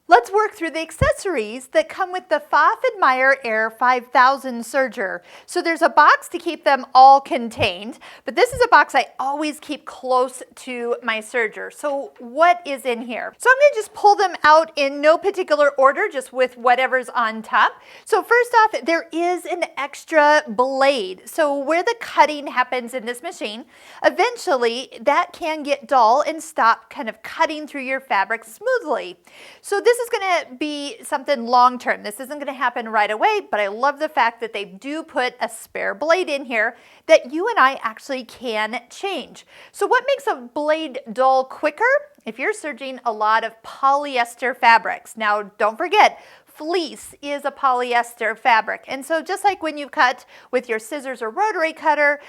Let's work through the accessories that come with the Pfaff Admire Air 5000 serger. So there's a box to keep them all contained, but this is a box I always keep close to my serger. So what is in here? So I'm going to just pull them out in no particular order, just with whatever's on top. So first off, there is an extra blade. So where the cutting happens in this machine, eventually that can get dull and stop kind of cutting through your fabric smoothly. So this is going to be something long term. This isn't going to happen right away, but I love the fact that they do put a spare blade in here that you and I actually can change. So what makes a blade dull quicker? If you're serging a lot of polyester fabrics. Now don't forget, fleece is a polyester fabric. And so just like when you cut with your scissors or rotary cutter,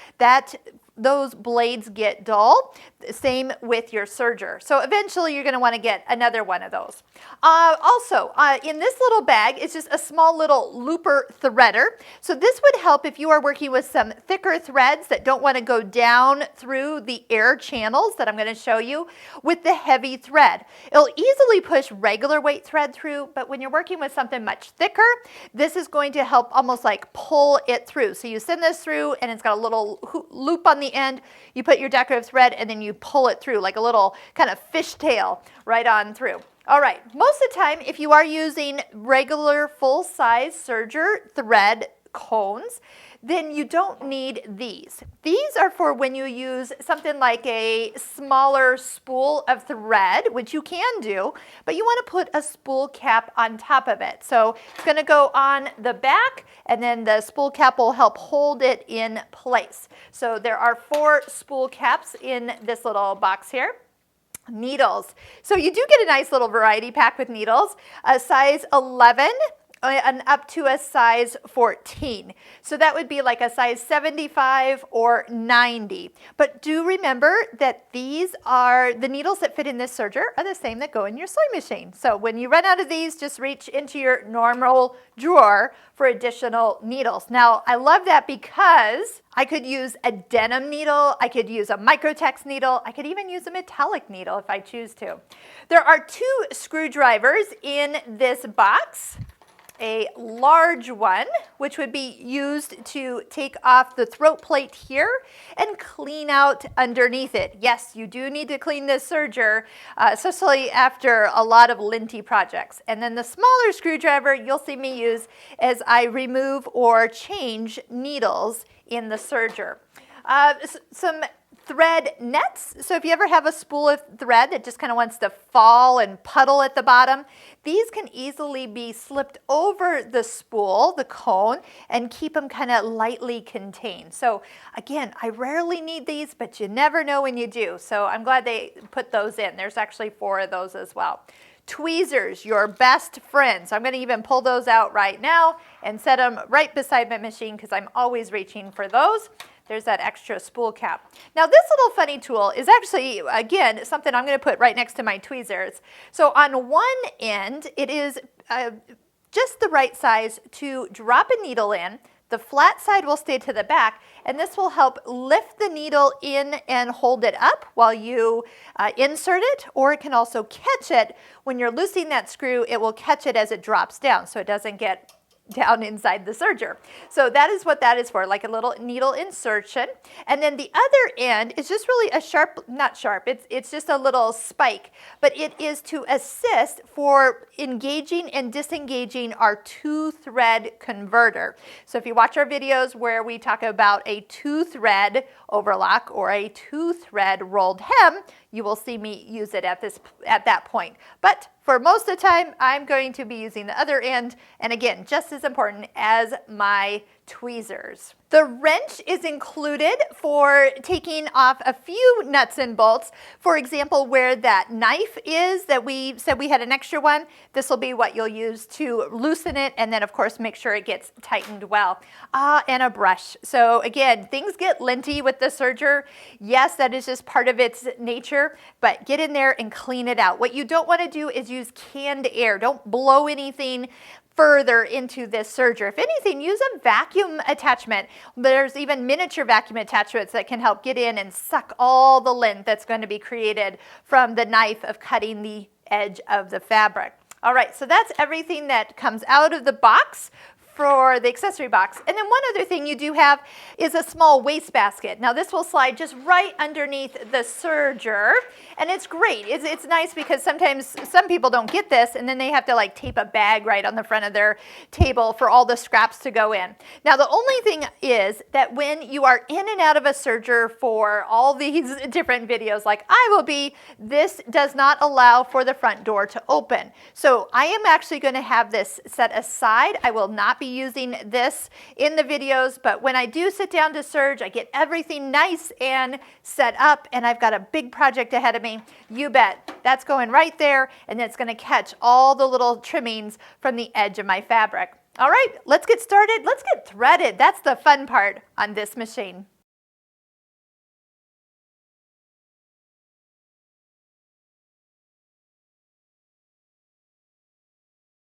those blades get dull. Same with your serger. So eventually you're going to want to get another one of those. Also, in this little bag is just a small little looper threader. So this would help if you are working with some thicker threads that don't want to go down through the air channels that I'm going to show you with the heavy thread. It'll easily push regular weight thread through, but when you're working with something much thicker, this is going to help almost like pull it through. So you send this through and it's got a little loop on the end. You put your decorative thread and then you pull it through like a little kind of fishtail right on through. All right, most of the time if you are using regular full-size serger thread cones, then you don't need these. These are for when you use something like a smaller spool of thread, which you can do, but you want to put a spool cap on top of it. So it's going to go on the back, and then the spool cap will help hold it in place. So there are 4 spool caps in this little box here. Needles. So you do get a nice little variety pack with needles, a size 11 and up to a size 14. So that would be like a size 75 or 90. But do remember that these are the needles that fit in this serger are the same that go in your sewing machine. So when you run out of these, just reach into your normal drawer for additional needles. Now, I love that because I could use a denim needle, I could use a microtex needle, I could even use a metallic needle if I choose to. There are 2 screwdrivers in this box. A large one, which would be used to take off the throat plate here and clean out underneath it. Yes, you do need to clean this serger, especially after a lot of linty projects. And then the smaller screwdriver you'll see me use as I remove or change needles in the serger. Some thread nets. So if you ever have a spool of thread that just kind of wants to fall and puddle at the bottom, these can easily be slipped over the spool, the cone, and keep them kind of lightly contained. So again, I rarely need these, but you never know when you do. So I'm glad they put those in. There's actually 4 of those as well. Tweezers, your best friend. So I'm going to even pull those out right now and set them right beside my machine because I'm always reaching for those. There's that extra spool cap. Now this little funny tool is actually, again, something I'm going to put right next to my tweezers. So on one end, it is just the right size to drop a needle in. The flat side will stay to the back, and this will help lift the needle in and hold it up while you insert it, or it can also catch it. When you're loosening that screw, it will catch it as it drops down so it doesn't get down inside the serger. So that is what that is for, like a little needle insertion. And then the other end is just really a sharp, not sharp, it's just a little spike, but it is to assist for engaging and disengaging our 2-thread converter. So if you watch our videos where we talk about a 2-thread overlock or a 2-thread rolled hem, you will see me use it at that point. But for most of the time, I'm going to be using the other end, and again, just as important as my tweezers. The wrench is included for taking off a few nuts and bolts. For example, where that knife is that we said we had an extra one, this will be what you'll use to loosen it, and then of course make sure it gets tightened well. And a brush. So again, things get linty with the serger. Yes, that is just part of its nature, but get in there and clean it out. What you don't want to do is use canned air. Don't blow anything further into this serger. If anything, use a vacuum attachment. There's even miniature vacuum attachments that can help get in and suck all the lint that's going to be created from the knife of cutting the edge of the fabric. All right, so that's everything that comes out of the box for the accessory box. And then one other thing you do have is a small wastebasket. Now this will slide just right underneath the serger, and it's great. It's nice because sometimes some people don't get this, and then they have to like tape a bag right on the front of their table for all the scraps to go in. Now the only thing is that when you are in and out of a serger for all these different videos like I will be, this does not allow for the front door to open. So I am actually going to have this set aside. I will not be using this in the videos, but when I do sit down to serge, I get everything nice and set up, and I've got a big project ahead of me. You bet. That's going right there, and it's going to catch all the little trimmings from the edge of my fabric. All right, let's get started. Let's get threaded. That's the fun part on this machine.